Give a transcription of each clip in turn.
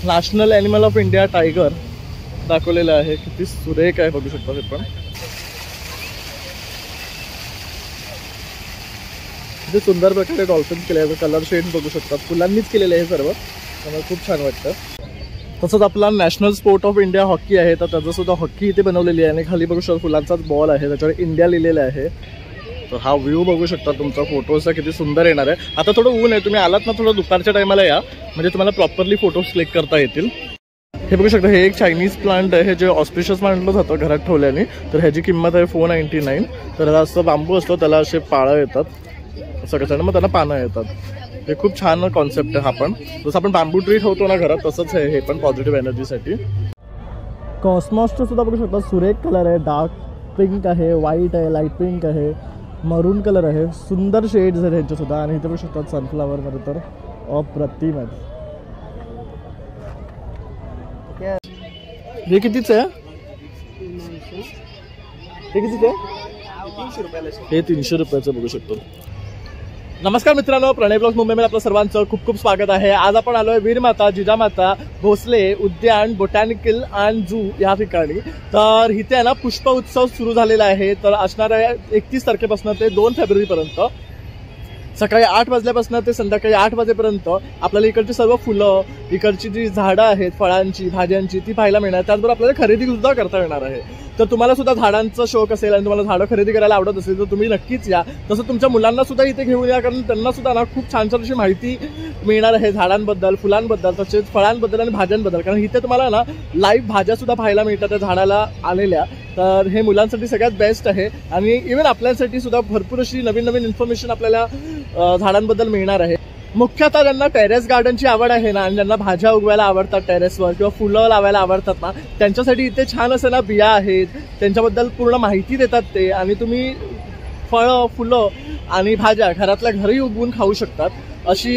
National animal of India tiger दाखवलेलं आहे. किती सुरेख आहे बघू शकता. हे पण किती सुंदर प्रकारे डॉल्फिन केले आहे. कलर शेड बघू शकता, फुलांनीच केलेले आहे सर्व, त्यामुळे खूप छान वाटतं. तसंच आपला national sport of India hockey आहे, तर त्याचं सुद्धा हॉकी इथे बनवलेली आहे आणि खाली बघू शकता फुलांचाच बॉल आहे, त्याच्यावर इंडिया लिहिलेलं आहे. तर हा व्ह्यू बघू शकता तुमचा फोटोचा किती सुंदर येणार आहे. आता थोडं ऊन आहे, तुम्ही आलात ना थोडं दुपारच्या टायमाला या, म्हणजे तुम्हाला प्रॉपरली फोटोज क्लिक करता येतील. हे बघू शकता, हे एक चायनीज प्लांट आहे जे ऑस्पिशियस मानलं जातं घरात ठेवल्याने. तर ह्याची किंमत आहे 499. तर ह्याला असं बांबू असतो, त्याला असे पाळं येतात असं कसं, मग त्याला पानं येतात. हे खूप छान कॉन्सेप्ट आहे हा पण. जसं आपण बांबू ट्री ठेवतो ना घरात, तसंच आहे हे पण पॉझिटिव्ह एनर्जीसाठी. कॉस्मॉसचं सुद्धा बघू शकता, सुरेख कलर आहे. डार्क पिंक आहे, व्हाईट आहे, लाईट पिंक आहे, मरून कलर आहे. सुंदर शेड्स आहेत ह्यांचे सुद्धा. आणि इथे बघू शकतात सनफ्लावरमध्ये तर अप्रतिम आहे. हे कितीच आहे? हे कितीच आहे? 300 रुपयाला. हे 300 रुपयाचं बघू शकतो. नमस्कार मित्रांनो, प्रणय ब्लॉग्स मुंबईमध्ये आपलं सर्वांचं खूप खूप स्वागत आहे. आज आपण आलोय वीरमाता जिजामाता भोसले उद्यान बोटॅनिकल अँड झू या ठिकाणी. तर इथे आहे ना पुष्प उत्सव सुरू झालेला आहे. तर असणार आहे 31 तारखेपासून ते 2 फेब्रुवारीपर्यंत. सकाळी 8 वाजल्यापासून ते संध्याकाळी 8 वाजेपर्यंत आपल्याला इकडची सर्व फुलं, इकडची जी झाडं आहेत फळांची, भाज्यांची, ती पाहायला मिळणार. त्याचबरोबर आपल्याला खरेदी सुद्धा करता येणार आहे. तर तुम्हाला सुद्धा झाडांचा शौक असेल आणि तुम्हाला झाडं खरेदी करायला आवडत असेल तर तुम्ही नक्कीच या. तसं तुमच्या मुलांना सुद्धा इथे घेऊन या, कारण त्यांना सुद्धा ना खूप छान छान अशी माहिती मिळणार आहे झाडांबद्दल, फुलांबद्दल, तसेच फळांबद्दल आणि भाज्यांबद्दल. कारण इथे तुम्हाला ना लाईव्ह भाज्या सुद्धा पाहायला मिळतात त्या झाडाला आलेल्या. तर हे मुलांसाठी सगळ्यात बेस्ट आहे. आणि इव्हन आपल्यासाठी सुद्धा भरपूर अशी नवीन नवीन इन्फॉर्मेशन आपल्याला झाडांबद्दल मिळणार आहे. मुख्यतः ज्यांना टेरेस गार्डनची आवड आहे ना, आणि ज्यांना भाज्या उगवायला आवडतात टेरेसवर किंवा फुलं लावायला आवडतात ना, त्यांच्यासाठी इथे छान असं ना बिया आहेत, त्यांच्याबद्दल पूर्ण माहिती देतात ते. आणि तुम्ही फळं, फुलं आणि भाज्या घरातल्या घरी उगवून खाऊ शकतात, अशी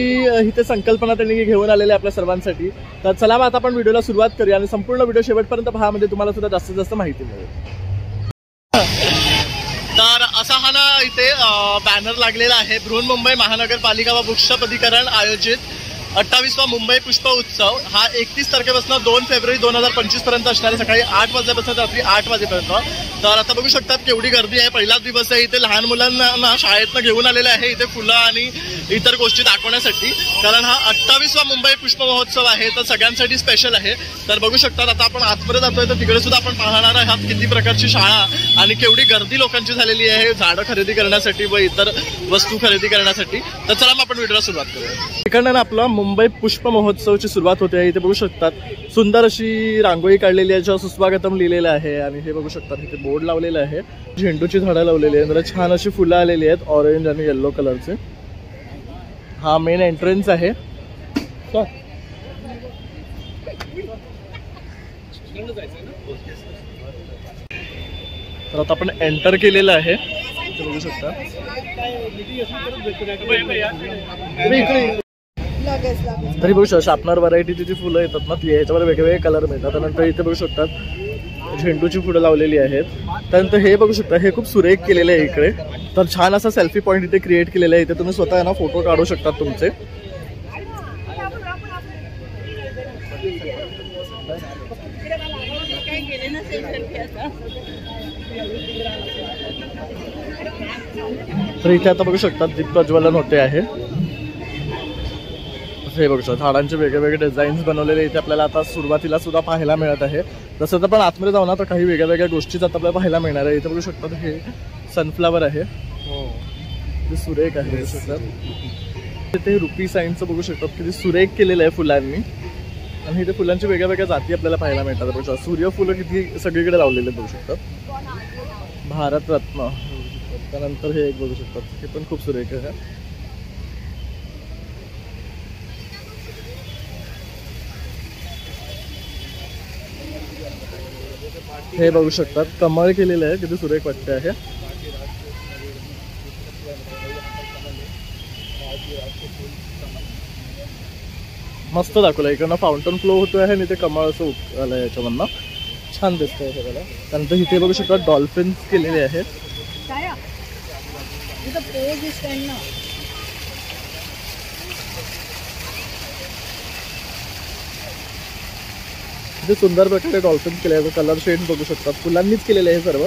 इथे संकल्पना त्यांनी घेऊन आलेली आहे आपल्या सर्वांसाठी. तर चला मग आता आपण व्हिडिओला सुरुवात करूया आणि संपूर्ण व्हिडिओ शेवटपर्यंत पहा, म्हणजे तुम्हाला सुद्धा जास्तीत जास्त माहिती मिळेल. तर असा हा ना इथे बॅनर लागलेला आहे. बृहन्मुंबई महानगरपालिका व वृक्षपदीकरण आयोजित 28वा मुंबई पुष्प उत्सव हा 31 तारखेपासून 2 फेब्रुवारी 2025 पर्यंत असणार आहे. सकाळी 8 वाजल्यापासून रात्री 8 वाजेपर्यंत. तर आता बघू शकतात केवढी गर्दी आहे. पहिलाच दिवस आहे. इथे लहान मुलांना शाळेतनं घेऊन आलेले आहे इथे फुलं आणि इतर गोष्टी दाखवण्यासाठी, कारण हा 28वा मुंबई पुष्प महोत्सव आहे. तर सगळ्यांसाठी स्पेशल आहे. तर बघू शकतात आता आपण आतमध्ये जातोय तर तिकडे सुद्धा आपण पाहणार आहात किती प्रकारची शाळा आणि केवढी गर्दी लोकांची झालेली आहे झाडं खरेदी करण्यासाठी व इतर वस्तू खरेदी करण्यासाठी. तर चला मग आपण व्हिडिओला सुरुवात करूया. इकडनं आपला मुंबई पुष्प महोत्सवची सुरुवात होते. इथे बघू शकतात सुंदर अशी रांगोळी काढलेली आहे ज्यावर सुस्वागतम लिहिलेलं आहे. आणि हे बघू शकतात इथे बोर्ड लावलेला आहे. झेंडूची झाडं लावलेली आहेत. जरा छान अशी फुलं आलेली आहेत ऑरेंज आणि येल्लो कलरचे. हा मेन एंट्रन्स आहे. तर आता आपण एंटर केलेलं आहे. बघू शकता तरी बघू शकता शार्पनर व्हरायटीची जी फुलं येतात ना ती ह्याच्यावर वेगवेगळे कलर मिळतात. त्यानंतर इथे बघू शकतात झेंडूची फुलं लावलेली आहेत. त्यानंतर हे बघू शकता हे खूप सुरेख केलेलं आहे इकडे. तर छान असा सेल्फी पॉईंट इथे क्रिएट केलेला आहे. इथे तुम्ही स्वतः ना फोटो काढू शकतात तुमचे. तर इथे आता बघू शकतात दीप प्रज्वलन होते आहे. हे बघू शकता झाडांचे वेगवेगळे डिझाईन्स बनवलेले इथे आपल्याला आता सुरुवातीला सुद्धा पाहायला मिळत आहे. जसं तर पण आतमध्ये जाऊ ना तर काही वेगळ्या वेगळ्या गोष्टीच आता आपल्याला पाहायला मिळणार आहे. इथे बघू शकतात हे सनफ्लावर आहे. ते सुरेख आहे. बघू शकतात ते रुपी साईनचं बघू शकतात किती सुरेख केलेलं आहे फुलांनी. आणि इथे फुलांची वेगळ्या वेगळ्या जाती आपल्याला पाहायला मिळतात. बघू शकता सूर्यफुलं किती सगळीकडे लावलेले बघू शकतात. भारतरत्न. त्यानंतर हे एक बघू शकतात हे पण खूप सुरेख आहे. हे बघू शकतात कमळ केलेलं आहे किती सुरेख वाटते आहे. मस्त दाखवलं. इकडनं फाउंटन फ्लो होतोय आहे आणि ते कमळ असं आलं याच्यामधनं छान दिसतंय सगळ्याला. त्यानंतर इथे बघू शकतात डॉल्फिन्स केलेले आहेत. किती सुंदर प्रकारे डॉल्फिन केले, कलर शेड बघू शकतात, फुलांनीच केलेलं आहे हे सर्व,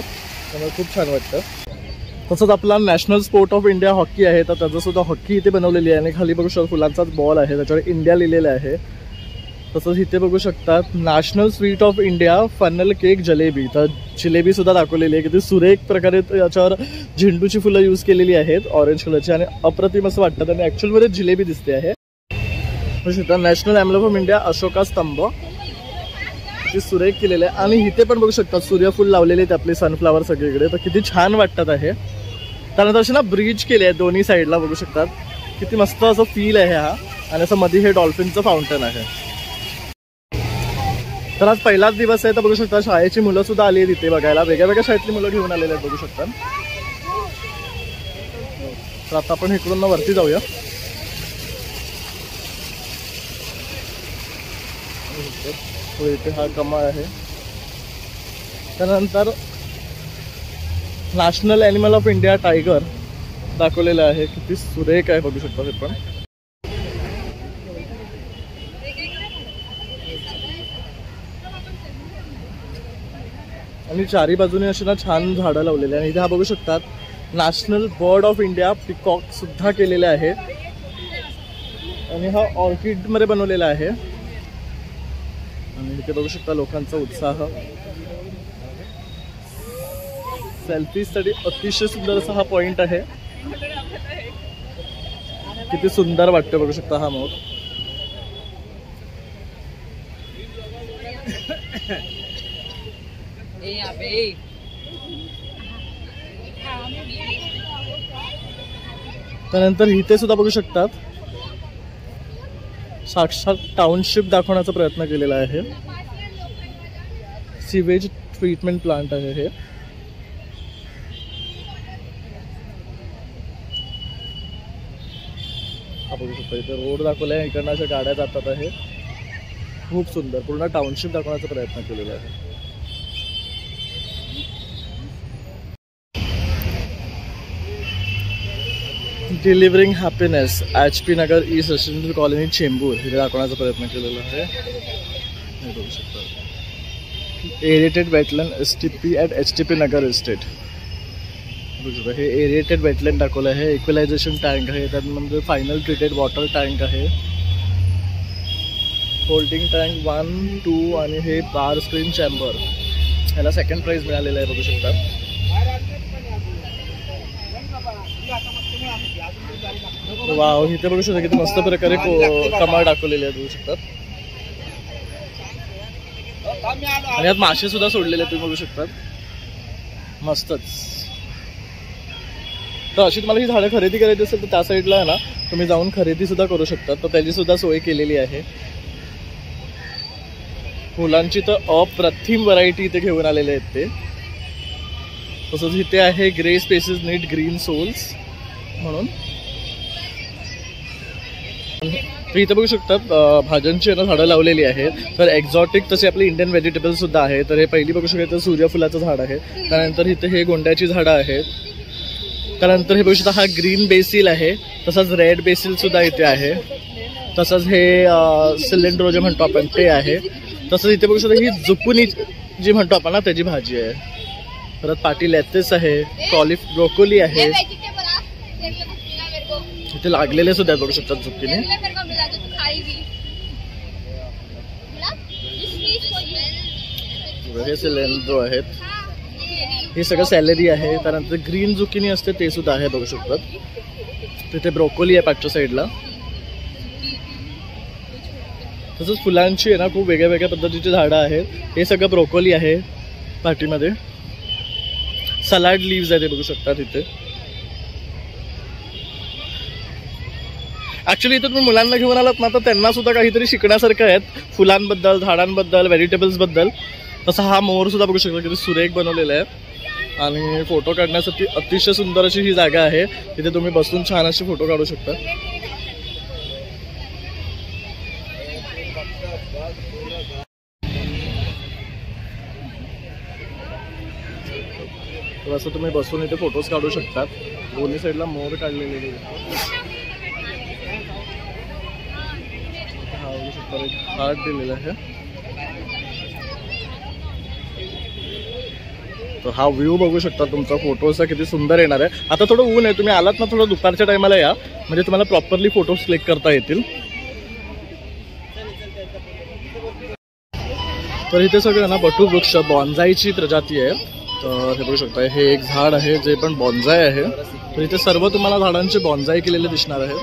त्यामुळे खूप छान वाटतं. तसंच आपला national sport of India hockey आहे, तर त्याचं सुद्धा हॉकी इथे बनवलेली आहे आणि खाली बघू शकता फुलांचाच बॉल आहे, त्याच्यावर इंडिया लिहिलेलं आहे. तसंच इथे बघू शकतात national sweet of India funnel cake jalebi, तर जिलेबी सुद्धा दाखवलेली आहे. किती सुरेख प्रकारे याच्यावर झेंडूची फुलं यूज केलेली आहेत ऑरेंज कलरची आणि अप्रतिम असं वाटतं आणि ॲक्च्युअलमध्ये जिलेबी दिसते आहे. बघू शकता national emblem of India Ashoka स्तंभ, किती सुरेख केलेले आहे. आणि इथे पण बघू शकतात सूर्यफूल लावलेले आहेत आपले सनफ्लावर सगळीकडे, तर किती छान वाटतात आहे. त्यानंतर असे ना ब्रिज केले आहे दोन्ही साईडला, बघू शकतात किती मस्त असं फील आहे हा. आणि असं मध्ये हे डॉल्फिनचं फाउंटन आहे. तर आज पहिलाच दिवस आहे, तर बघू शकता शाळेची मुलं सुद्धा आली आहेत इथे बघायला, वेगळ्या वेगळ्या शाळेतली मुलं घेऊन आलेले आहेत बघू शकता. तर आता आपण इकडून वरती जाऊया. इथे हा कमळ आहे. त्यानंतर national animal of India tiger दाखवलेलं आहे, किती सुरेख आहे बघू शकता हे पण. आणि चारी बाजूने अशी ना छान झाडं लावलेली आहे. आणि इथे हा बघू शकतात national bird of India peacock सुद्धा केलेले आहे आणि हा ऑर्किड मध्ये बनवलेला आहे. आणि इथे बघू शकता लोकांचा उत्साह, सेल्फीसाठी अतिशय सुंदर असा हा पॉइंट आहे. किती सुंदर वाटतं बघू शकता हा मोर. त्यानंतर इथे सुद्धा बघू शकतात साक्षात टाउनशिप दाखवण्याचा प्रयत्न केलेला आहे. सिवेज ट्रीटमेंट प्लांट आहे हे. बघू शकता इथे रोड दाखवला आहे, इकडनं अशा गाड्या जातात आहे. खूप सुंदर पूर्ण टाउनशिप दाखवण्याचा प्रयत्न केलेला आहे. डिलिव्हरिंग हॅपीनेस HP नगर ईस्ट रेसिडेंशियल कॉलनी चेंबूर हे दाखवण्याचा प्रयत्न केलेला आहे. हे बघू शकता aerated wetland STP at HTP Nagar estate. बघू शकता हे एरिएटेड वेटलँड दाखवलं आहे. इक्वलायझेशन टँक आहे, त्यानंतर फायनल ट्रीटेड वॉटर टँक आहे, होल्डिंग टँक 1, 2 आणि हे बार स्क्रीन चॅम्बर, ह्याला सेकंड प्राइज मिळालेलं आहे बघू शकता. वाव, इथे बघू शकता किती मस्त प्रकारे कमळ दाखवलेले आहेत बघू शकतात. आणि यात मासे सुद्धा सोडलेले आहेत तुम्ही बघू शकतात, मस्तच. तर अशी तुम्हाला ही झाडं खरेदी करायची असेल तर त्या साईडला आहे ना तुम्ही जाऊन खरेदी सुद्धा करू शकता, तर त्याची सुद्धा सोय केलेली आहे. फुलांची तर अप्रतिम व्हरायटी इथे घेऊन आलेले आहेत ते. तसंच इथे आहे grey spaces need green souls म्हणून. इथे बघू शकतात भाज्यांची झाडं लावलेली आहेत. तर एक्झॉटिक तसे आपले इंडियन व्हेजिटेबल सुद्धा आहे. तर हे पहिली बघू शकता सूर्यफुलाचं झाड आहे. त्यानंतर इथे हे गोंड्याची झाडं आहेत. त्यानंतर हे बघू शकता हा ग्रीन बेसिल आहे, तसंच रेड बेसिल सुद्धा इथे आहे. तसंच हे सिलेंड्रो जे म्हणतो आपण ते आहे. तसंच इथे बघू शकता ही जुकुनी जी म्हणतो आपण ना त्याची भाजी आहे. परत पाटी लेटेस आहे, ब्रोकोली आहे. इथे लागलेले सुद्धा बघू शकतात जुकिनी. हे सिलेंड्रो आहेत, हे सगळं सॅलरी आहे. त्यानंतर ग्रीन जुकिनी असते ते सुद्धा आहे बघू शकतात. तिथे ब्रोकोली आहे पाठच्या साईडला. तसंच फुलांची आहे ना खूप वेगळ्या वेगळ्या पद्धतीची झाडं आहेत. हे सगळं ब्रोकोली आहे पाठीमध्ये. सलाड लीव्स आहे ते बघू शकता तिथे. ऍक्च्युली इथे तुम्ही मुलांना घेऊन आलात ना तर त्यांना सुद्धा काहीतरी शिकण्यासारखं आहेत फुलांबद्दल, झाडांबद्दल, व्हेजिटेबल्स बद्दल. तसा हा मोर सुद्धा बघू शकता किती सुरेख बनवलेला आहे आणि फोटो काढण्यासाठी अतिशय सुंदर अशी ही जागा आहे. तिथे तुम्ही बसून छान असे फोटो काढू शकता. तर असं तुम्ही बसून इथे फोटोज काढू शकतात. दोन्ही साईडला मोर काढलेले हार्ट दिलेला आहे. तर हा व्ह्यू बघू शकता तुमचा फोटोचा किती सुंदर येणार आहे. आता थोडं ऊन आहे, तुम्ही आलात ना थोडं दुपारच्या टायमाला या, म्हणजे तुम्हाला प्रॉपरली फोटोज क्लिक करता येतील. तर इथे सगळं ना बटू वृक्ष बॉन्झाईची प्रजाती आहे. तर हे बघू शकता, हे एक झाड आहे जे पण बॉन्झाई आहे. तर इथे सर्व तुम्हाला झाडांचे बॉन्झाई केलेले दिसणार आहे.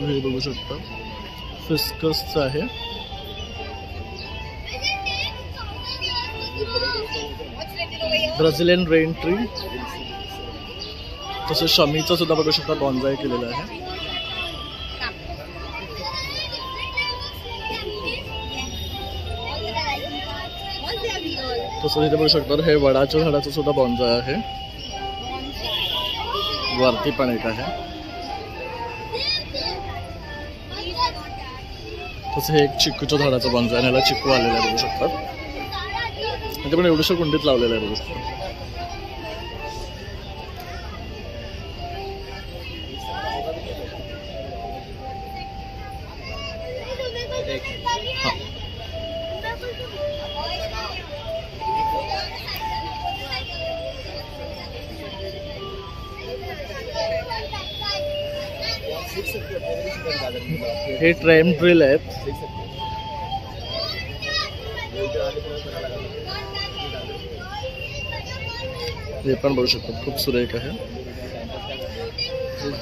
हे बघू शकता फिस्कसचं आहे. ब्राझिलियन रेन ट्री, तसं शमीचं सुद्धा बघू शकता बॉन्झाई केलेलं आहे. तसं इथे बघू शकता हे वडाच्या झाडाचं सुद्धा बॉन्झाई आहे. वरती पण एक आहे. तसं हे एक चिक्कूच्या झाडाचं बॉन्झाई, याला चिक्कू आलेला आहे बघू शकतात. इथे पण एवढ्याशा कुंडीत लावलेलं आहे बघू शकता. हे ट्रेम ड्रिल आहेत. हे पण बघू शकतो खूप सुरेख आहे.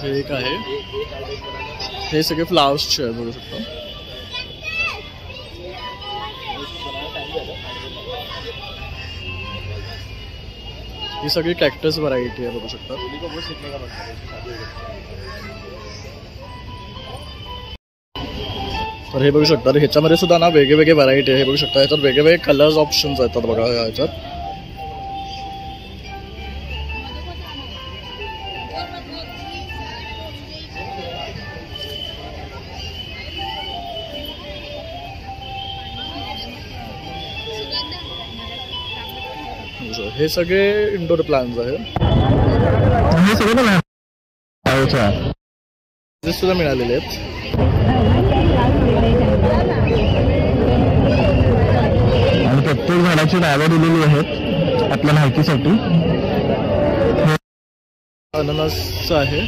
हे एक आहे, हे सगळे फ्लावर्सचे आहेत बघू शकतो. ही सगळी कॅक्टस व्हरायटी आहे बघू शकता. तर हे बघू शकता ह्याच्यामध्ये सुद्धा ना वेगवेगळे व्हरायटी आहे. हे बघू शकता ह्याच्यात वेगवेगळे कलर्स ऑप्शन्स येतात बघा ह्याच्यात. हे सगळे इंडोर प्लांट्स आहेत. हे सगळे सुद्धा मिळालेले आहेत. आणि प्रत्येक झाडाची नावं दिलेली आहेत आपल्या माहितीसाठी. अननस आहे.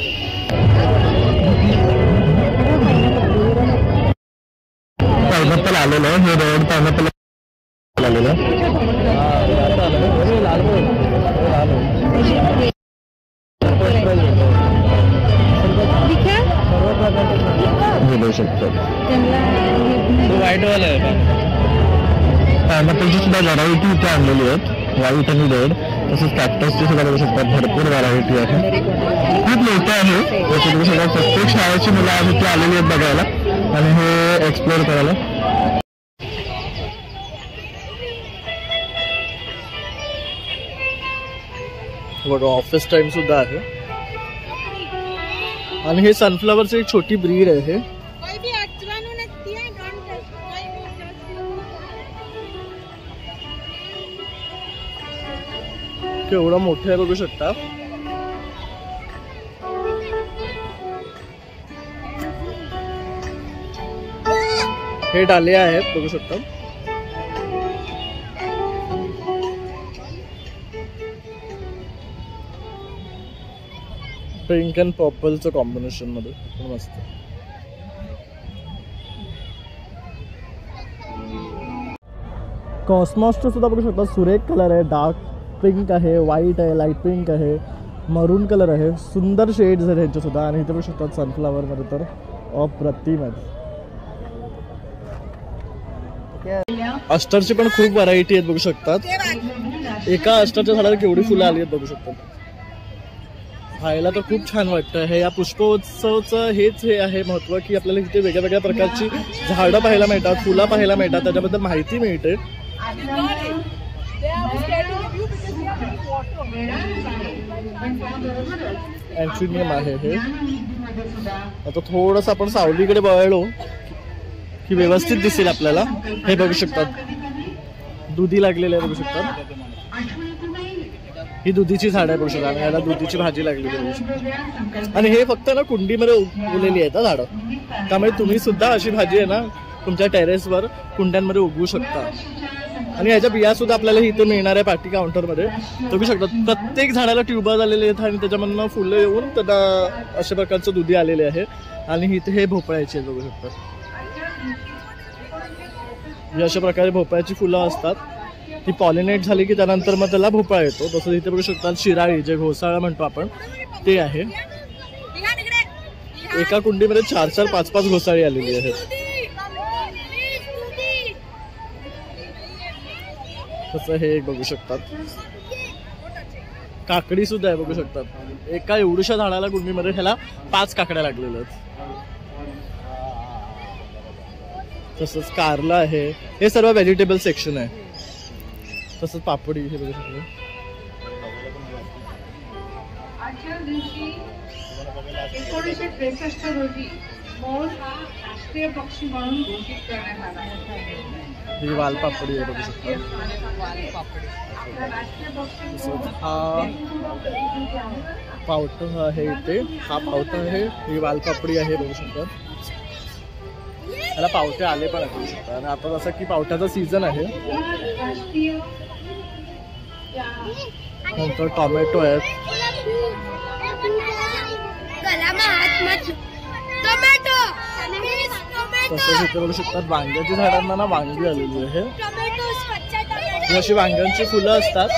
पायनॅपल आलेलं आहे. हे रेड पायनॅपल आलेलं आहे. व्हाईटवाला आहे. पायनॅपलची सुद्धा व्हरायटी इथे आणलेली आहेत, व्हाईट आणि रेड. तसेच कॅक्टसची सुद्धा बघू शकतात भरपूर व्हरायटी आहे. खूप मोठं आहे. बघू शकता प्रत्येक शाळेची मुलं आज इथे आलेली आहेत बघायला आणि हे एक्सप्लोर करायला. बघा ऑफिस टाइम सुद्धा आहे. आणि हे सनफ्लावरची एक छोटी ब्रीड आहे. केवढं मोठं आहे बघू शकता. हे डालिया आहेत बघू शकता. पिंक अँड पर्पलचं कॉम्बिनेशन मध्ये मस्त. कॉस्मॉसचं सुद्धा बघू शकता सुरेख कलर आहे. डार्क पिंक आहे, व्हाईट आहे, लाईट पिंक आहे, मरून कलर आहे. सुंदर शेड्स आहेत ह्यांचे सुद्धा. आणि इथे बघू शकतात सनफ्लावर मध्ये तर अप्रतिम आहे. अष्टरची पण खूप व्हरायटी आहेत बघू शकतात. एका अष्टरच्या झाडाला केवढी फुलं आली आहेत बघू शकतात. खायला तर खूप छान वाटतं. हे या पुष्पोत्सवचं हेच हे आहे महत्त्व की आपल्याला इथे वेगळ्या वेगळ्या प्रकारची झाडं पाहायला मिळतात, फुलं पाहायला मिळतात, त्याच्याबद्दल माहिती मिळते. अँथोनियम आहे हे. आता थोडंसं आपण सावलीकडे वळलो की व्यवस्थित दिसेल आपल्याला. हे बघू शकतात दुधी लागलेले आहे बघू शकतात. ही दुधीची झाड आहे बघू शकता आणि याला दुधीची भाजी लागलेली बघू शकता. आणि हे फक्त ना कुंडीमध्ये उगलेली आहेत झाडं, त्यामुळे तुम्ही सुद्धा अशी भाजी आहे ना तुमच्या टेरेसवर कुंड्यांमध्ये उगवू शकता. आणि याच्या बिया सुद्धा आपल्याला इथं मिळणार आहे पार्टी काउंटरमध्ये. बघू शकता प्रत्येक झाडाला ट्यूबर आलेले आहेत आणि त्याच्यामधनं फुलं येऊन त्यांना अशा प्रकारचं दुधी आलेले आहे. आणि इथे हे भोपळ्याचे बघू शकता, ही अशा प्रकारे भोपळ्याची फुलं असतात. ती पॉलिनेट झाली की त्यानंतर मग त्याला भोपळा येतो. तसं इथे बघू शकता शिराळी जे घोसाळा म्हणतो आपण ते आहे. एका कुंडीमध्ये 4-4, 5-5 घोसाळी आलेली आहेत. तसं हे एक बघू शकतात. काकडी सुद्धा आहे बघू शकतात. एका एवढ्याशा झाडाला कुंडीमध्ये ह्याला 5 काकड्या लागलेल्या आहेत. तसंच कारलं आहे. हे सर्व व्हेजिटेबल सेक्शन आहे. तसंच पापडी हे बघू शकतो. आजच्या दिवशी 1963 रोजी मोर हा राष्ट्रीय पक्षी म्हणून घोषित करण्यात आला. ही वालपापडी आहे बघू शकता. हा पावट आहे इथे, हा पावटा आहे. ही वालपापडी आहे बघू शकता. त्याला पावटे आले पण बघू शकता. आणि आता जसं की पावट्याचा सीझन आहे. नंतर टोमॅटो आहेत. तसंच इथे बघू शकतात वांग्याच्या झाडांना ना वांगी आलेली आहे. ही अशी वांग्यांची फुलं असतात.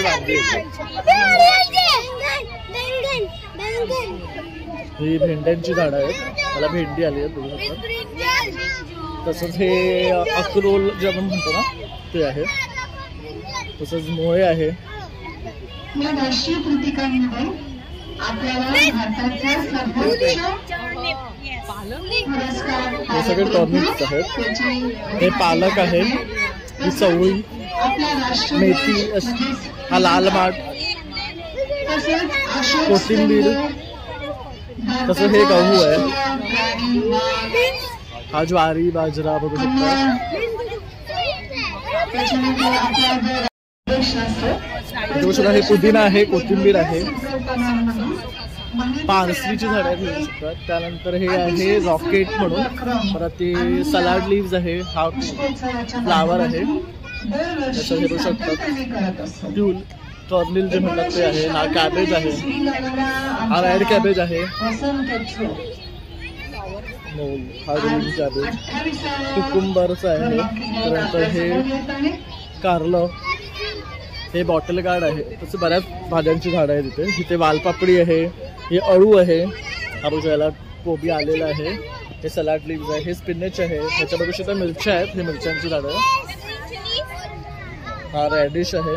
वांगी ही भेंड्यांची झाडं आहेत. त्याला भेंडी आली आहे बघू शकतात. तसंच हे अक्रोल जे आपण म्हणतो ना ते आहे. तसंच मोळे आहे. राष्ट्रीय कृतिकांमध्ये आपल्याला भारताच्या सर्वोच्च हे सगळे टॉर्निक्स आहेत. हे पालक आहे. ही चवळी, मेथी, हा लाल माठ, कोथिंबीर. तसं हे गहू आहे. हा ज्वारी बाजरा बघू शकता. हे पुदिना आहे, कोथिंबीर आहे. पारसरीची झाडं आहेत घेऊ शकतात. त्यानंतर हे आहे रॉकेट म्हणून. परत ते सलाड लिव्ज आहे. हा फ्लावर आहे. त्याचं हे बघू शकतात ट्यूल टॉर्निल जे म्हणतात ते आहे. हा कॅबेज आहे. हा रेड कॅबेज आहे. हा ग्रीन कॅबेज. कुकुंबरचं आहे. त्यानंतर हे कारलं, हे बॉटल गार्ड आहे. तसं बऱ्याच भाज्यांची झाडं आहेत इथे. इथे वालपापडी आहे. हे अळू आहे. हा बघू याला कोबी आलेला आहे. हे सलाड लिव्ज आहे. हे स्पिनच आहे. ह्याच्या बघू शकता मिरच्या आहेत. हे मिरच्यांची झाडं आहे. हा रॅडिश आहे.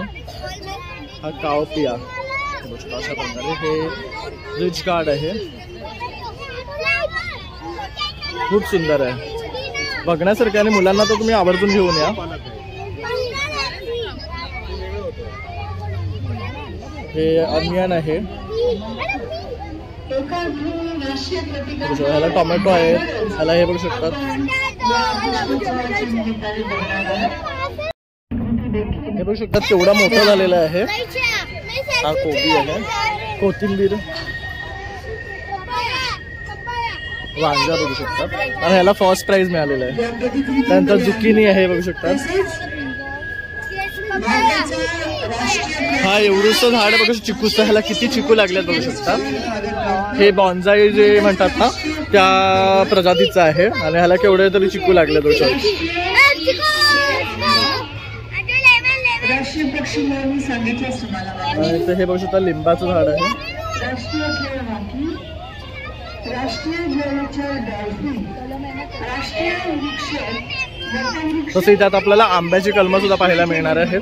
हा कावपिया अशा प्रकारे. हे रिच गार्ड आहे. खूप सुंदर आहे बघण्यासारखं आणि मुलांना तर तुम्ही आवर्जून घेऊन या. हे अनियन आहे. ह्याला टोमॅटो आहे. ह्याला हे बघू शकतात. हे बघू शकतात केवढा मोठा झालेला आहे. हा कोबी आहे. कोथिंबीर, वांगा बघू शकतात. आणि ह्याला फर्स्ट प्राइज मिळालेला आहे. त्यानंतर झुकिनी आहे बघू शकतात. हा एवढंसं झाड बघू शकता चिकूचं. ह्याला किती चिकू लागल्यात बघू शकता. हे बॉन्जाई जे म्हणतात ना त्या प्रजातीचं आहे. आणि ह्याला केवढे तरी चिकू लागले बघू शकता. हे बघू शकता लिंबाचं झाड आहे. तसं त्यात आपल्याला आंब्याची कलमं सुद्धा पाहायला मिळणार आहेत.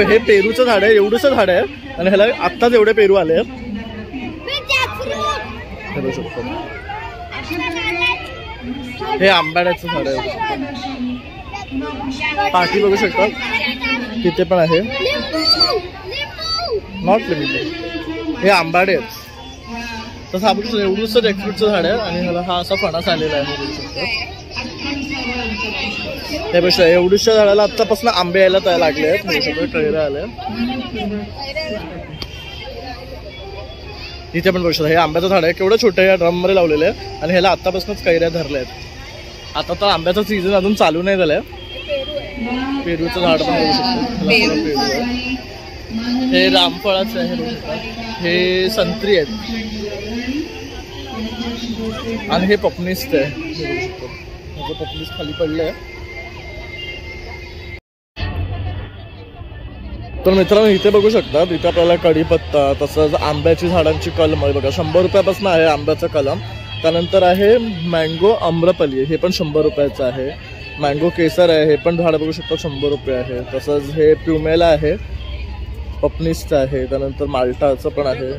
हे पेरूचं झाड आहे. एवढंसं झाड आहे आणि ह्याला आत्ताच एवढे पेरू आले आहेत. हे बघू शकतो. हे आंबाड्याचं झाड आहे. पाठी बघू शकतात तिथे पण आहे. Not limited. हे आंबाडे आहेत. तसं आपण एवढंच जॅकफ्रूटचं झाड आहे आणि ह्याला हा असा फणस आलेला आहे. त्यापेक्षा एवढ्याशा झाडाला आतापासून आंबे यायला तयार लागले आहेत, कैऱ्या आल्या. इथे पण बघू शकता हे आंब्याचं झाड आहे, केवढं छोटं या ड्रम मध्ये लावलेलं आहे आणि ह्याला आतापासूनच कैऱ्या धरल्या आहेत. आता तर आंब्याचा सीझन अजून चालू नाही झालाय. पेरूचं झाड पण बघू शकतो, पेरू आहे. हे रामफळाचं आहे, हे संत्री आहेत आणि हे पपनीस्त आहे. पपनीस खाली पडलंय. तर मित्रांनो इथे बघू शकता, इथे आपल्याला कढीपत्ता तसंच आंब्याची झाडांची कलम आहे बघा, 100 रुपयापासून आहे आंब्याचं कलम. त्यानंतर आहे मँगो आम्रपली, हे पण 100 रुपयाचं आहे. मँगो केसर आहे, हे पण झाड बघू शकता 100 रुपये आहे. तसंच हे प्युमेला आहे, पपनीसचं आहे. त्यानंतर माल्टाचं पण आहे.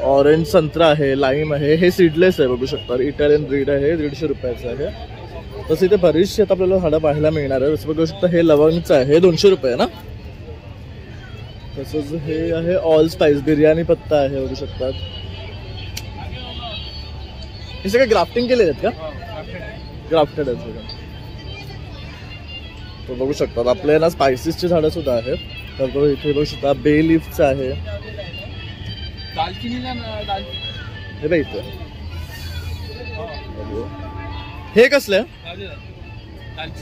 ऑरेंज संत्रा आहे, लाईम आहे. हे सीडलेस आहे बघू शकता, इटालियन ब्रीड आहे, 150 रुपयाचं आहे. तसं इथे बरीचशी आता आपल्याला झाडं पाहायला मिळणार आहे. जसं बघू शकता हे लवंगचं आहे, 200 रुपये ना. तसंच हे आहे ऑल स्पाइस बिर्याणी पत्ता आहे बघू शकतात. हे सगळे ग्राफ्टिंग केलेले आहेत का? ग्राफ्टेड आहेत सगळं. तर बघू शकतात आपल्या ना स्पायसेसची झाडं सुद्धा आहेत. तर इथे बघू शकता बे लीफचं आहे. हे बघ इथे हे कसलं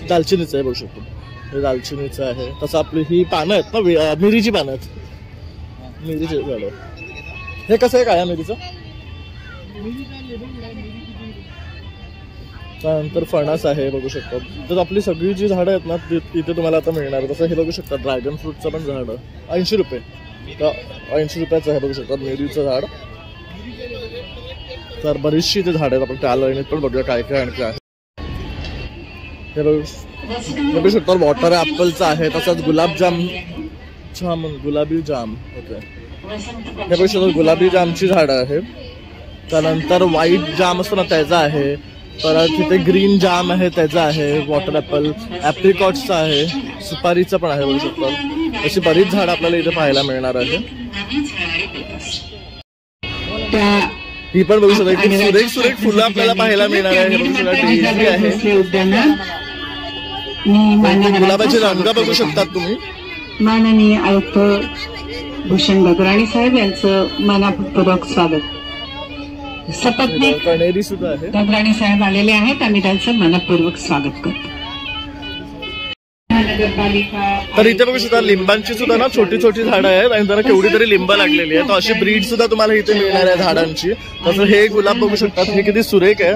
दालचिनीचं आहे बघू शकतो. हे दालचिनीचं आहे. तसं आपली ही पानं आहेत ना, मिरीची पानं आहेत, मिरीची झाडं. हे कसं आहे काळ्या मिरीचं? त्यानंतर फणस आहे बघू शकता. तर आपली सगळी जी झाडं आहेत ना तिथे तुम्हाला आता मिळणार. तसं हे बघू शकता ड्रॅगन फ्रूटचं पण झाड 80 रुपये, तर 80 रुपयाचं आहे बघू शकता मिरीचं झाड. तर बरीचशी ते झाड आहेत, आपण त्या लाईनीत पण बघूया काय काय आणखी आहे. हे बघू शकता वॉटर ॲपलचं आहे. तसंच गुलाबी जाम ओके. हे बघू शकता गुलाबी जामची झाडं आहेत. त्यानंतर व्हाईट जाम असतो ना त्याचा आहे. परत तिथे ग्रीन जाम आहे त्याचा आहे. वॉटर ॲपल ॲप्रिकॉट्सचा आहे, सुपारीचं पण आहे बघू शकता. अशी बरीच झाडं आपल्याला इथे पाहायला मिळणार आहे. ही पण बघू शकता की सुरेख सुरेख फुलं आपल्याला पाहायला मिळणार आहे. बघू शकता डेझी आहे, गुलाबाचे रंग बघू शकतात तुम्ही. माननीय आयुक्त भूषण गगराणी साहेब यांचं मनापूर्वक स्वागत. सपत्नीक कणेरी सुद्धा आहे. गगराणी साहेब आलेले आहेत, आम्ही त्यांचं मनपूर्वक स्वागत करतो. तर इथे बघू शकता लिंबांची सुद्धा ना छोटी छोटी झाडं आहेत आणि त्यांना केवढी तरी लिंब लागलेली आहे. तर अशी ब्रीड सुद्धा तुम्हाला इथे मिळणार आहे झाडांची. तसं हे गुलाब बघू शकतात, हे किती सुरेख आहे,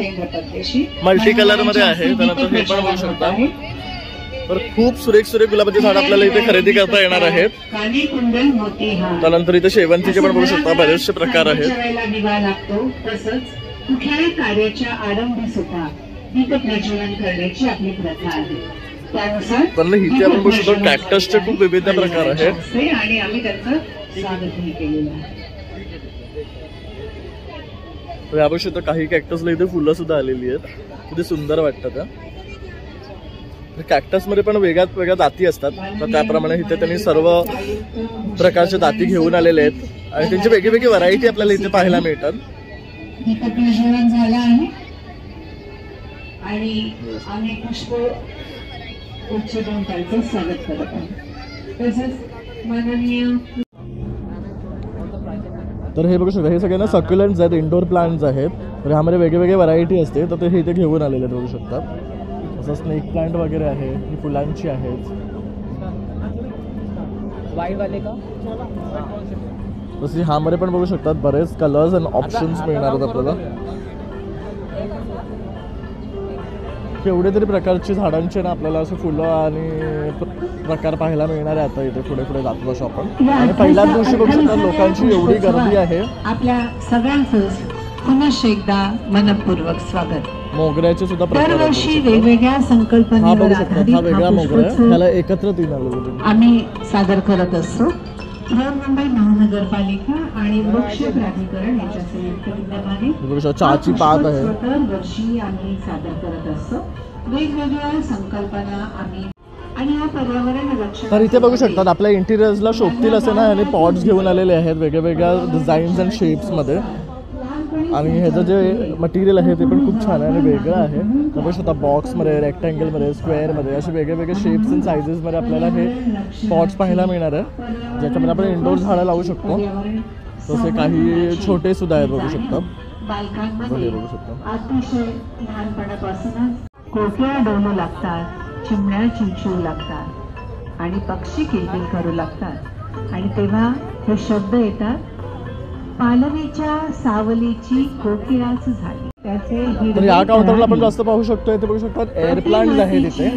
मल्टी कलर मध्ये आहे. त्यानंतर हे पण बघू शकता. तर खूप सुरेख सुरेख गुलाबाची झाड आपल्याला इथे खरेदी करता येणार आहेत. त्यानंतर इथे शेवंतीचे पण बघू शकता बरेचसे प्रकार आहेत. कुठल्याही कार्याच्या आरंभी सुद्धा दीप प्रज्वलन करण्याची आपली प्रथा आहे. त्यानुसार इथे आपण बघू शकतो कॅक्टसचे खूप विविध प्रकार आहेत आणि आम्ही त्याचं स्वागतही केलेलं आहे. या बघू शकतो काही कॅक्टसला इथे फुलं सुद्धा आलेली आहेत, किती सुंदर वाटतं. कॅक्टस मध्ये पण वेगळ्या जाती असतात. तर त्याप्रमाणे इथे त्यांनी सर्व प्रकारच्या जाती घेऊन आलेले आहेत आणि त्यांची वेगळी व्हरायटी आपल्याला इथे पाहायला मिळतात. दीपप्रज्वलन झालं आहे आणि आम्ही पुष्प उच्चाटन त्यांचं स्वागत करत आहोत. तसंच माननीय तर हे बघू शकता हे सगळे ना सक्युलंट्स आहेत, इंडोर प्लांट्स आहेत. तर ह्यामध्ये वेगवेगळी व्हरायटी असते, तर ते इथे घेऊन आलेले बघू शकतात. तसं स्नेक प्लांट वगैरे आहे, ही फुलांची आहेत. वाईटवाले का? तसे ह्यामध्ये पण बघू शकतात बरेच कलर्स आणि ऑप्शन्स मिळणार आहेत आपल्याला. केवढे तरी प्रकारची झाडांचे ना आपल्याला असं फुलं आणि प्रकार पाहायला मिळणार आहे. आता इथे पुढे पुढे जातो असं आपण. आणि पहिल्याच दिवशी बघू शकतात लोकांची एवढी गर्दी आहे. आपल्या सगळ्यांचं पुन्हा एकदा मनपूर्वक स्वागत. मोगऱ्याचे सुद्धा प्रकार दरवर्षी वेगवेगळ्या संकल्पनेवर हा वेगळा मोगरा आहे, त्याला एकत्र आम्ही सादर करत असतो. बृहन्मुंबई महानगरपालिका आणि वृक्ष प्राधिकरण यांच्या संयुक्त विद्यमाने चहाची पात आहे. दरवर्षी आम्ही सादर करत असतो वेगवेगळ्या संकल्पना आम्ही आणि हा पर्यावरण रक्षण. तर इथे बघू शकतात आपल्या इंटिरियर्सला शोभतील असे ना आणि पॉट्स घेऊन आलेले आहेत वेगवेगळ्या डिझाईन्स अँड शेप्स मध्ये. आणि ह्याचं जे मटेरियल आहे ते पण खूप छान आहे आणि वेगळं आहे. बघू शकता बॉक्समध्ये, रेक्टँगलमध्ये, स्क्वेअरमध्ये असे वेगळे वेगळे शेप्स अँड सायझेसमध्ये आपल्याला हे पॉट्स पाहायला मिळणार आहे, ज्याच्यामध्ये आपण इंडोर झाडं लावू शकतो. तसे काही छोटे सुद्धा आहेत, बघू शकता. बालकांमध्ये अतिशय लहानपणापासूनच कोकिळा डोलू लागतात, चिमण्या चिमचू लागतात आणि पक्षी किलबिल करू लागतात. आणि तेव्हा हे शब्द येतात, पालवीच्या सावलीची कोकिळाच झाली. तर या काउंटरला आपण जास्त पाहू शकतो. इथे बघू शकतात एअर प्लांट्स आहेत इथे.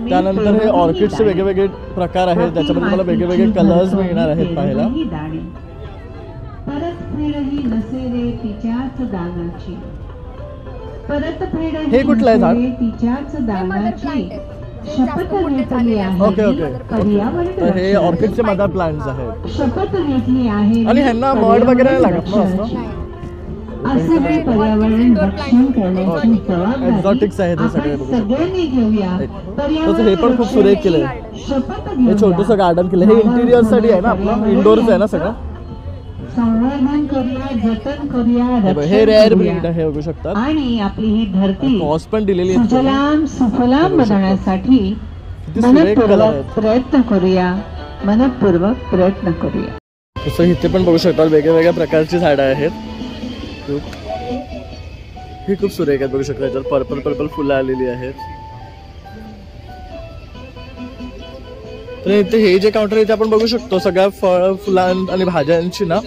त्यानंतर हे ऑर्किडचे वेगवेगळे प्रकार आहेत, ज्याच्यामध्ये मला वेगवेगळे कलर्स मिळणार आहेत पाहायला. परत फेडही नसे रे तिच्याच दानाची, परत फेड हे कुठलं आहे झाड? तिच्याच दानाची शपथ घेतली आहे. Okay okay. तर हे ऑर्किडचे मदर प्लांट्स आहेत. शपथ घेतली आहे आणि ह्यांना मड वगैरे नाही लागत ना असं? असे हे पर्यावरण रक्षण करण्याची एक्झॉटिक्स आहेत हे सगळे. सगळ्यांनी घेऊया. तसं हे पण खूप सुरेख केलंय. हे छोटंसं गार्डन केलं. हे इंटिरियर साठी आहे ना आपलं, इंडोरच आहे ना सगळं. संवर्धन करूया, जतन करूया, हे रेअर ब्रीड आहे, बघू शकतात. आणि आपली ही धरती कॉस्ट पण दिलेली आहे. सुजलाम सुफलाम बनवण्यासाठी प्रयत्न करूया, मनपूर्वक प्रयत्न करूया. तसं इथे पण बघू शकतात वेगवेगळ्या प्रकारची झाडं आहेत. ही खूप सुरेख आहेत, बघू शकता. याच्यात पर्पल पर्पल फुलं आलेली आहेत. तर इथे हे जे काउंटर आहे ते आपण बघू शकतो, सगळ्या फळ फुलां आणि भाज्यांची ना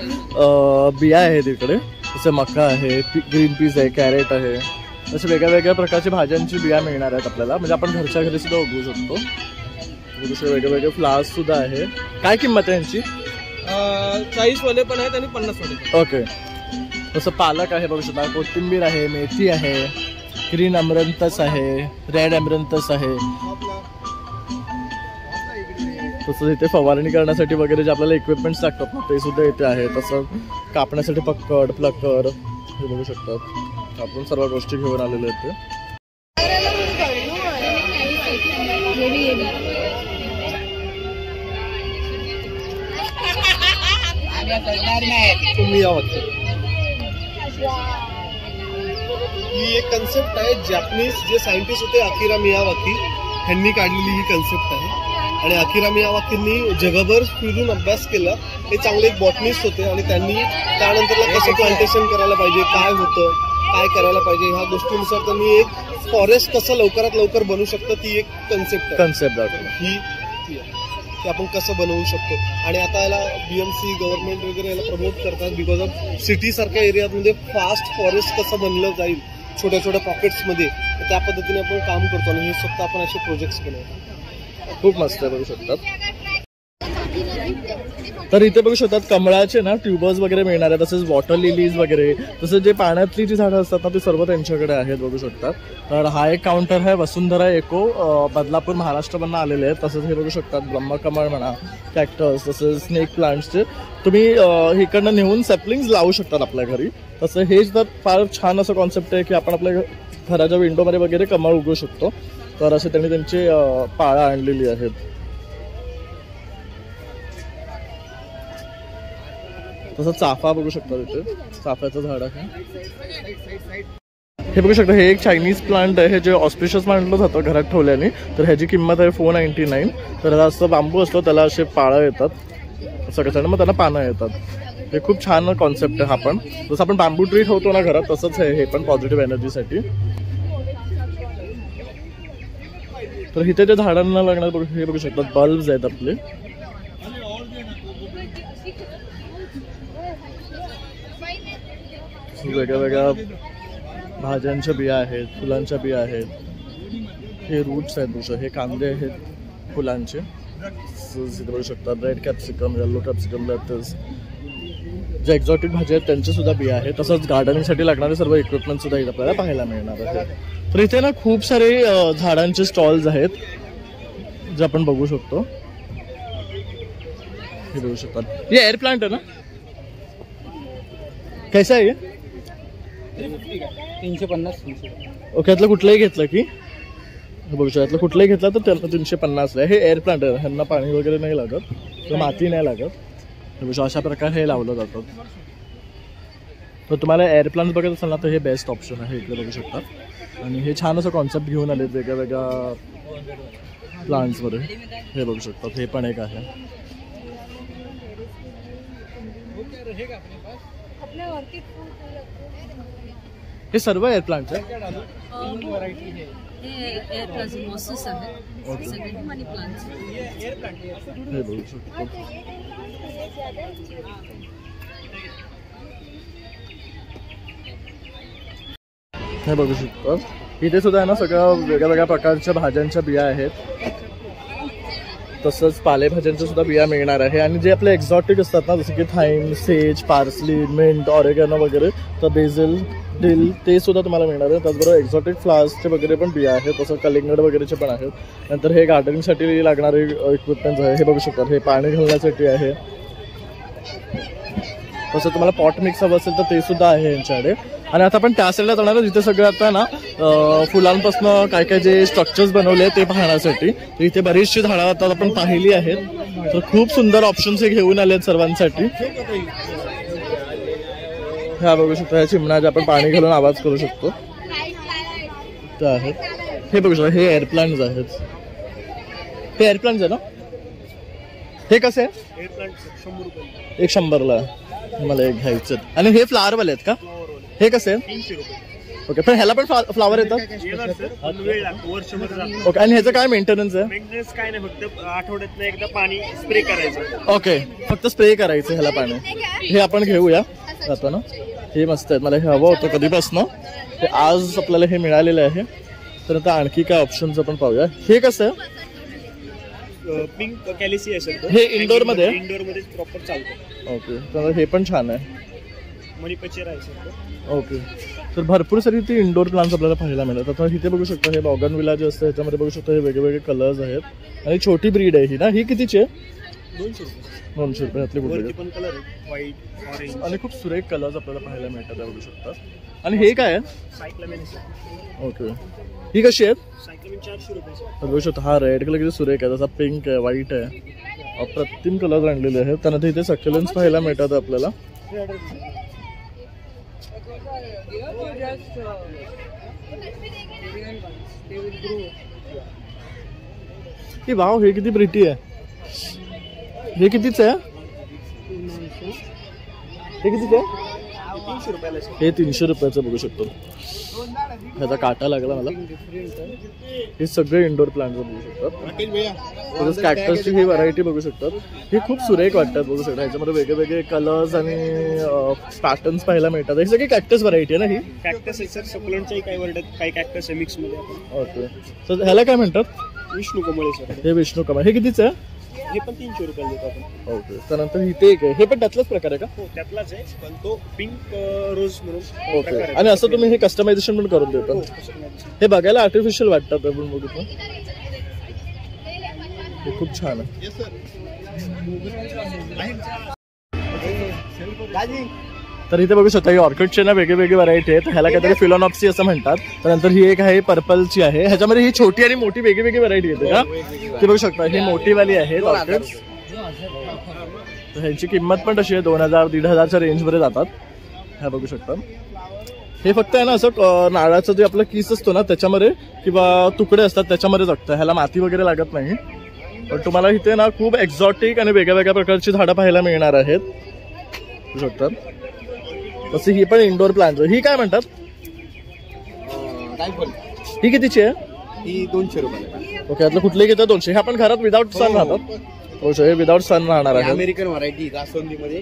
बिया आहेत इकडे. जसं मका आहे, ग्रीन पीस आहे, कॅरेट आहे, अशा वेगळ्या वेगळ्या प्रकारच्या भाज्यांची बिया मिळणार आहेत आपल्याला. म्हणजे आपण घरच्या घरी सुद्धा उगवू शकतो. वेगळे वेगळे फ्लावर्स सुद्धा आहे. काय किंमत आहे यांची? 40 वाले पण आहेत आणि 50 वाले. ओके. तसं पालक आहे, बघू शकता. कोथिंबीर आहे, मेथी आहे, ग्रीन अमरंथस आहे, रेड अमरंथस आहे. तसं इथे फवारणी करण्यासाठी वगैरे जे आपल्याला इक्विपमेंट्स लागतात ना ते सुद्धा इथे आहे. तसं कापण्यासाठी पक्कड, प्लकर हे बघू शकतात. आपण सर्व गोष्टी घेऊन आलेले आहेत. ही एक कन्सेप्ट आहे, जॅपनीज जे सायंटिस्ट होते अकिरा मियावाकी ह्यांनी काढलेली ही कन्सेप्ट आहे. आणि अकिरा मियावाकींनी जगभर फिरून अभ्यास केला. हे चांगले एक बॉटनिस्ट होते आणि त्यांनी त्यानंतरला कसं प्लांटेशन करायला पाहिजे, काय होतं, काय करायला पाहिजे ह्या गोष्टीनुसार त्यांनी एक फॉरेस्ट कसं लवकरात लवकर बनवू शकतं ती एक कन्सेप्ट ही की आपण कसं बनवू शकतो. आणि आता याला BMC गव्हर्नमेंट वगैरे याला प्रमोट करतात बिकॉज ऑफ सिटी सारख्या एरियामध्ये फास्ट फॉरेस्ट कसं बनलं जाईल छोट्या छोट्या पॉकेट्समध्ये, त्या पद्धतीने आपण काम करतो. आणि हे स्वतः आपण असे प्रोजेक्ट्स बनवतो. खूप मस्त आहे, बघू शकतात. तर इथे बघू शकतात कमळाचे ना ट्यूबर्स वगैरे मिळणार आहे. तसेच वॉटर लिलीज वगैरे, तसंच जे पाण्यातली जी झाडं असतात ना ती सर्व त्यांच्याकडे आहेत, बघू शकतात. तर हा एक काउंटर आहे वसुंधरा एको, बदलापूर महाराष्ट्रमधून आलेले आहेत. तसंच हे बघू शकतात ब्रह्मकमळ म्हणा, कॅक्टस, तसंच स्नेक प्लांट्सचे तुम्ही इकडनं नेऊन सॅपलिंग्स लावू शकतात आपल्या घरी. तसं हेच तर फार छान असं कॉन्सेप्ट आहे की आपण आपल्या घराच्या विंडोमध्ये वगैरे कमळ उगवू शकतो. तर असे त्यांनी त्यांची पाळं आणलेली आहेत. तसं चाफा बघू शकता, तिथे चाफ्याचं झाड आहे. हे बघू शकता, हे एक चायनीज प्लांट आहे जे ऑस्पिशियस मानलं जातं घरात ठेवल्याने. तर ह्याची किंमत आहे 499. तर ह्याला असं बांबू असतो, त्याला असे पाळं येतात असं कसं, मग त्यांना पानं येतात. हे खूप छान कॉन्सेप्ट आहे. हा पण जसं आपण बांबू ट्री ठेवतो ना घरात तसंच आहे हे पण पॉझिटिव्ह एनर्जीसाठी. तर इथे त्या झाडांना लागणार हे बघू शकतात बल्ब्स आहेत आपले. वेगळ्या वेगळ्या भाज्यांच्या बिया आहेत, फुलांच्या बिया आहेत. हे रूट्स आहेत बघू, हे कांदे आहेत फुलांचे बघू शकतात. Red capsicum, yellow capsicum, let's, जे एक्झॉटिक भाजी आहेत त्यांचे सुद्धा बिया आहेत. तसंच गार्डनिंगसाठी लागणारे सर्व इक्विपमेंट सुद्धा इथे आपल्याला पाहायला मिळणार आहे. तर इथे ना खूप सारे झाडांचे स्टॉल्स आहेत जे आपण बघू शकतो. हे बघू शकतात. हे एअर प्लांट आहे ना, कैसा आहे? 350. ओके. यातलं कुठलंही घेतलं की बघू शकतो, यातलं कुठलंही घेतलं तर त्याला 350 आहे. हे एअर प्लांट आहे, ह्यांना पाणी वगैरे नाही लागत, माती नाही लागत. अशा प्रकारे हे लावलं जातं. तर तुम्हाला एअर प्लांट्स बघत असाल ना तर हे बेस्ट ऑप्शन आहे, इकडे बघू शकता. आणि हे छान असं कॉन्सेप्ट घेऊन आलेत वेगळ्या वेगळ्या प्लांट्समध्ये. हे बघू शकता, हे पण एक आहे. हे सर्व एअर प्लांट्स आहे. हे बघू शकतो. हे बघू शकतो, इथे सुद्धा आहे ना सगळ्या वेगळ्या वेगळ्या प्रकारच्या भाज्यांच्या बिया आहेत. तसंच पालेभाज्यांच्या सुद्धा बिया मिळणार आहे. आणि जे आपले एक्झॉटिक असतात ना, जसं की थाईम, सेज, पार्सली, मिंट, ऑरेगॅनो वगैरे, तर बेझिल, डिल, ते सुद्धा तुम्हाला मिळणार आहे. त्याचबरोबर एक्झॉटिक फ्लावर्सचे वगैरे पण बिया आहेत. तसं कलिंगड वगैरेचे पण आहेत. नंतर हे गार्डनिंगसाठी लागणारे इक्विपमेंट्स आहे, हे बघू शकता. हे पाणी घालण्यासाठी आहे. तसं तुम्हाला पॉट मिक्स हवं असेल तर ते सुद्धा आहे यांच्याकडे. आणि आता आपण त्या साईडला जाणार जिथे सगळं आता ना फुलांपासून काय काय जे स्ट्रक्चर्स बनवले ते पाहण्यासाठी. तर इथे बरीचशी झाडं आता आपण पाहिली आहेत. तर खूप सुंदर ऑप्शन्स हे घेऊन आले आहेत सर्वांसाठी. ह्या बघू शकता, ह्या चिमणा जे आपण पाणी घालून आवाज करू शकतो ते आहेत. हे बघू शकता, हे एअर प्लांट्स आहेत. हे एअर प्लांट्स आहे ना, हे कसे आहे? एअर प्लांट 100 रुपये. एक 100ला मला एक घ्यायचं. आणि हे फ्लावरवाले आहेत का? हे कसे आहे? 300 रुपये. ओके, पण ह्याला पण फ्लावर येतात? वेळ लागतो, वर्षभर. ओके, आणि ह्याचं काय मेंटेनन्स आहे? मेंटेनन्स काय नाही, फक्त आठवड्यातनं एकदा पाणी स्प्रे करायचं. ओके, फक्त स्प्रे करायचं ह्याला पाणी. हे आपण घेऊया आता ना. हे मस्त आहेत, मला हे हवं होतं कधीपासून. ते आज आपल्याला हे मिळालेलं आहे. तर आता आणखी काय ऑप्शन्स आपण पाहूया. हे कसं आहे? पिंक कॅलिसी असेल हे इंडोर मध्ये? इंडोर मध्ये प्रॉपर चालतं. ओके, तर हे पण छान आहे. मणिपचेर आहे. ओके, तर भरपूर सारी ती इंडोर प्लांट्स आपल्याला पाहायला मिळतात. आता इथे बघू शकता, हे बॉगनविला जे असतं ह्याच्यामध्ये बघू शकता, हे वेगवेगळे कलर्स आहेत. आणि छोटी ब्रीड आहे ही ना. ही कितीची आहे? 200 रुपये. 200 रुपये. ह्यातली कुठली? पण कलर आहे, व्हाईट, ऑरेंज. आणि खूप सुरेख कलर्स आपल्याला पाहायला मिळतात, बघू शकता. आणि हे काय आहे? सायक्लामेन. ओके, ही कशी आहेत? सायक्लामेन 400 रुपये. बघू शकता, हा रेड कलर किती सुरेख आहे. तसा पिंक आहे, व्हाईट आहे, अप्रतिम कलर आणलेले आहेत. त्यानंतर इथे सक्युलेंट्स पाहायला मिळतात आपल्याला. ही वाव, हे किती प्रिटी आहे. हे कितीच आहे? हे कितीच आहे? 300 रुपयाला. हे 300 रुपयाचं बघू शकतो. ह्याचा काटा लागला मला. हे सगळे इंडोर प्लांट्स बघू शकतात. कॅक्टसची ही व्हरायटी बघू शकतात. हे खूप सुरेख वाटतात, बघू शकता. ह्याच्यामध्ये वेगळे वेगळे कलर्स आणि पॅटर्न्स पाहायला मिळतात. हे सगळी कॅक्टस व्हरायटी आहे ना ही? कॅक्टस आहे सर, सकुलंटच्याही काही वर्डात काही कॅक्टस आहे मिक्स मध्ये. ओके, तर ह्याला काय म्हणतात? विष्णू कमळ सर. हे विष्णू कमळ. हे कितीच आहे? हे पण 300 रुपयाला देतो आपण. ओके, त्यानंतर इथे एक आहे, हे पण त्यातलाच प्रकार आहे का? हो, त्यातलाच आहे, पण तो पिंक रोज म्हणून. ओके, आणि असं तुम्ही हे कस्टमायझेशन पण करून देता? हे बघायला आर्टिफिशियल वाटतात आपण बघितलं. हे खूप छान आहे. तर इथे बघू शकता, ही ऑर्किडचे ना वेगळे वेगळे व्हरायटी आहेत. ह्याला काहीतरी फिलोनॉप्सी असं म्हणतात. त्यानंतर ही एक आहे पर्पलची आहे. ह्याच्यामध्ये ही छोटी आणि मोठी वेगळी वेगळी व्हरायटी येते का? ती बघू शकता, ही मोठीवाली आहे ऑर्किड्स. तर ह्यांची किंमत पण तशी आहे, 2000-1500च्या रेंजमध्ये जातात. ह्या बघू शकता. हे फक्त आहे ना असं नारळाचं जे आपलं किस असतो ना त्याच्यामध्ये किंवा तुकडे असतात त्याच्यामध्ये जगतं. ह्याला माती वगैरे लागत नाही. पण तुम्हाला इथे ना खूप एक्झॉटिक आणि वेगळ्या वेगळ्या प्रकारची झाडं पाहायला मिळणार आहेत, बघू शकता. तशी ही पण इंडोर प्लांट. ही काय म्हणतात? ही कितीची आहे? ही 200 रुपये. ओके, यातलं कुठलेही घेतात 200. हे आपण घरात विदाउट सन राहतात. हे विदाउट सन राहणार आहे. अमेरिकन व्हरायटी जास्वंदीमध्ये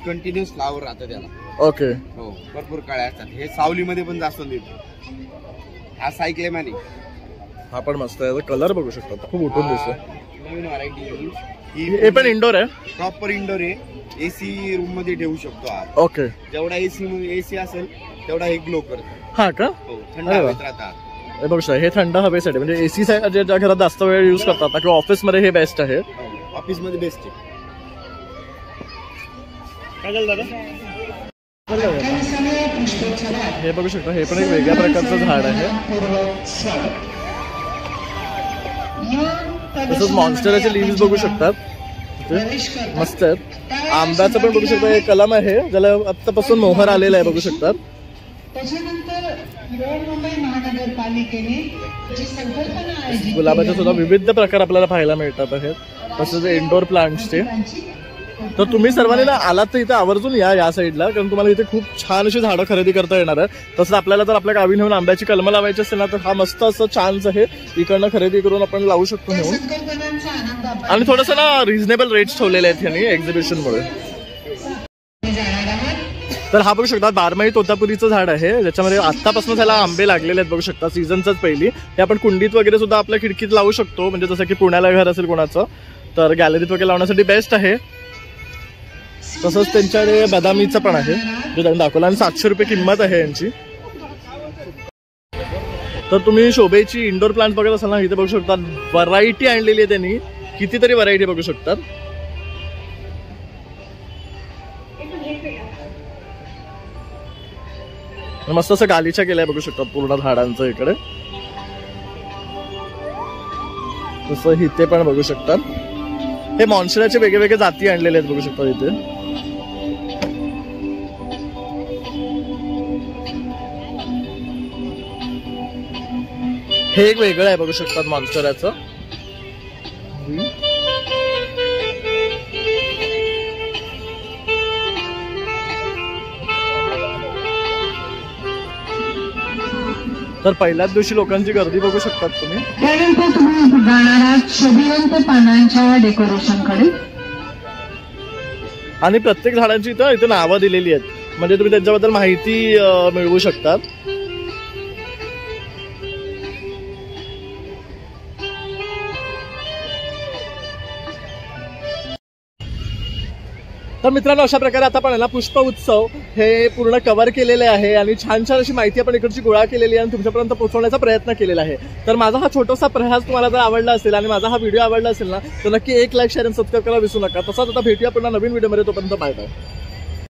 कंटिन्युअस फ्लावर राहतं त्याला. ओके, हो, भरपूर काळे असतात. हे सावलीमध्ये पण जास्वंदी. हा सायक्लेमॅन. हा पण मस्त आहे. कलर बघू शकता, खूप उठून दिसतो. नवीन व्हरायटी. हे पण इंडोर आहे? प्रॉपर इंडोर आहे. एसी रूम मध्ये ठेवू शकतो हा. ओके, जेवढा एसी असेल तेवढा हे ग्लो करतो. हा का? हो, थंड हवेत राहतात. हे बघू शकता, हे थंड हवेसाठी म्हणजे एसी ज्या घरात जास्त वेळ यूज करतात किंवा ऑफिसमध्ये हे बेस्ट आहे. ऑफिस मध्ये बेस्ट आहे. काय दादा? हे बघू शकता, हे पण एक वेगळ्या प्रकारचं झाड आहे. तसंच मॉन्स्टरचे लिव्स बघू शकतात. इथे मस्त आहेत. आंब्याचं पण बघू शकता एक कलम आहे ज्याला आत्तापासून मोहर आलेला आहे बघू शकतात. त्याच्यानंतर बृहन्मुंबई महानगरपालिकेने जी संकल्पना आहे गुलाबाचे सुद्धा विविध प्रकार आपल्याला पाहायला मिळतात आहेत. तसंच इंडोर प्लांट्सचे. तर तुम्ही सर्वांनी ना आलात तर इथे आवर्जून या साईडला, कारण तुम्हाला इथे खूप छान अशी झाडं खरेदी करता येणार आहे. तसंच आपल्याला जर आपल्या गावी नेऊन आंब्याची कलमं लावायची असेल ना तर हा मस्त असं छानच आहे, इकडनं खरेदी करून आपण लावू शकतो नेऊन. संकल्पनांचा आनंद आपण आणि थोडंसं ना रिझनेबल रेट्स ठेवलेले आहेत यांनी एक्झिबिशनमुळे. जाणार आहोत. तर हा बघू शकता बारमाही तोतापुरीचं झाड आहे, ज्याच्यामध्ये आत्तापासून त्याला आंबे लागलेले आहेत बघू शकता. सीझनचंच पहिली हे आपण कुंडीत वगैरे सुद्धा आपल्या खिडकीत लावू शकतो, म्हणजे जसं की पुण्याला घर असेल कोणाचं तर गॅलरीत वगैरे लावण्यासाठी बेस्ट आहे. तसंच त्यांच्याकडे बदामीचं पण आहे जे त्यांनी दाखवलं, आणि 700 रुपये किंमत आहे यांची. तर तुम्ही शोभेची इंडोर प्लांट बघत असाल ना, इथे बघू शकता व्हरायटी आणलेली आहे त्यांनी, कितीतरी व्हरायटी बघू शकतात. मस्त असं गालीच्या केलंय बघू शकतात पूर्ण झाडांचं इकडे. तसं इथे पण बघू शकतात. हे मॉन्स्टराचे वेगवेगळे जाती आणलेले आहेत बघू शकता इथे. हे एक वेगळं आहे बघू शकतात मॉन्स्टराचं. तर पहिल्याच दिवशी लोकांची गर्दी बघू शकतात तुम्ही. त्यानंतर तुम्ही जाणार आहात शोभिवंत पानांच्या डेकोरेशनकडे. आणि प्रत्येक झाडांची इथे नावं दिलेली आहेत, म्हणजे तुम्ही त्यांच्याबद्दल माहिती मिळवू शकतात. तर मित्रांनो अशा प्रकारे आता आपण पुष्प उत्सव हे पूर्ण कव्हर केलेले आहे आणि छान छान अशी माहिती आपण इकडची गोळा केलेली आहे आणि तुमच्यापर्यंत पोहोचवण्याचा प्रयत्न केलेला आहे. तर माझा हा छोटासा प्रयास तुम्हाला जर आवडला असेल आणि माझा हा व्हिडिओ आवडला असेल ना तर नक्की एक लाईक शेअर आणि सबस्क्राईब करायला विसरू नका. तसाच आता भेटूया पुन्हा नवीन व्हिडिओमध्ये, तोपर्यंत बाय बाय.